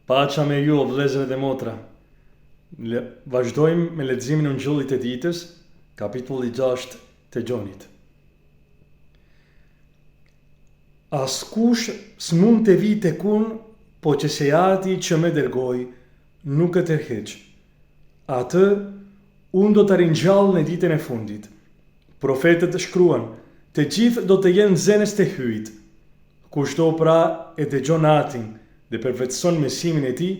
Paça me ju, o vëllezër dhe motra. Vazhdojmë me leximin e Ungjillit të ditës, kapitulli 6 të Gjonit. Askush s'mund të vi tek unë, po që se ati që me dërgoi nuk e tërheq. Atë unë do të ringjall në ditën e fundit. Profetët shkruan, të gjithë do të jenë nxënës të hyjit. Kushto pra e dëgjon atin dhe përvetëson mesimin e tij,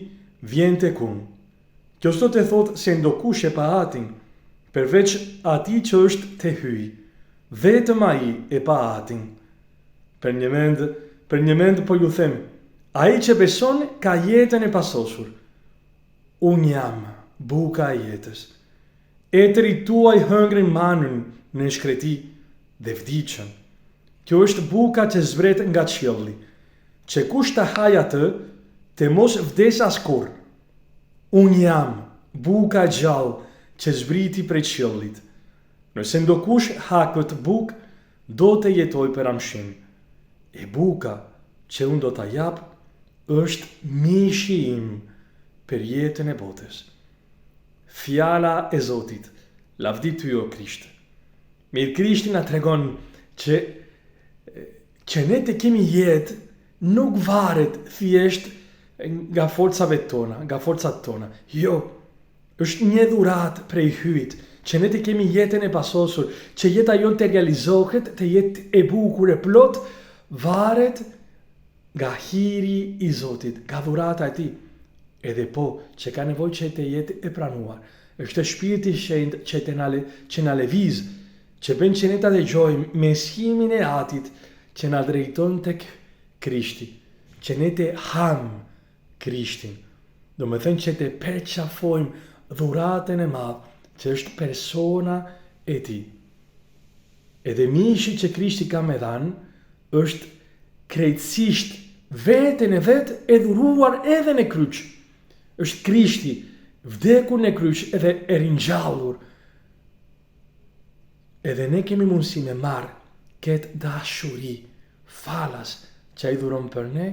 vjen tek unë. Kjo s'do të thotë se ndokush e pa atin, përveç atij që është të hyj. Vetëm ai e pa atin. Për një mend po ju them, ai që beson ka jetën e pasosur. Unë jam buka e jetës. Etërit tuaj hëngrin manën në shkreti dhe vdiqën. Kjo është buka që zbret nga qielli, që kush ta haj atë, të mos vdes askur. Unë jam buka e gjallë që zbriti prej qiellit. Nëse ndokush ha këtë bukë, do të jetoj për amshim. E buka që unë do ta jap është mishi im për jetën e botës. Fjala e Zotit, lavdi ty o Krisht. Mirë Krishti na tregon që ne të kemi jetë nuk varet thjesht nga forcat tona. Jo, është një dhuratë prej hyjit, që ne të kemi jetën e pasosur, që jeta jonë të realizohet, të jetë e bukur e plot, varet nga hiri i Zotit, nga dhurata e tij. Edhe po, që ka nevojë që të jetë e pranuar. Është Shpirti i Shenjtë që na lëviz, që bën që ne ta dëgjojmë mesimin e Atit, që na drejton tek Krishti, që ne të ham Krishtin. Do me thënë që të përqafojmë dhuratën e madhë që është persona e tij. Edhe mishi që Krishti ka me dhanë është krejtësisht vetën e vetë e dhuruar edhe në kryq. Është Krishti vdekur në kryq edhe e ringjallur. Edhe ne kemi mundësi me marrë këtë dashuri falas që ai dhuron për ne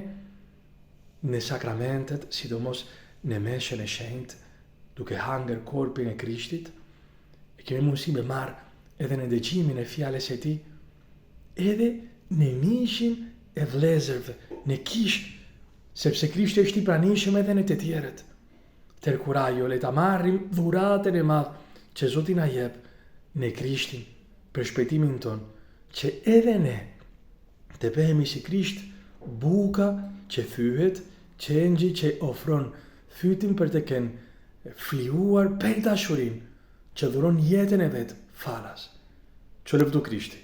në sakramentet, sidomos në meshën e shenjtë, duke hangër korpin e Krishtit, e kemi mundësi me marrë edhe në dëgjimin e fjalës e tij, edhe në mishin e vëllezërve, në kishë, sepse Krishti është i pranishëm edhe në të tjerët. Tërkurajo, le ta marrim dhuratën e madh që Zoti na jep në Krishtin për shpëtimin ton, që edhe ne të bëhemi si Krisht, buka që thyhet, qengji që ofron fytin për të kenë fliuar për dashurin që dhuron jetën e vet falas. Që lëvdu Krishti.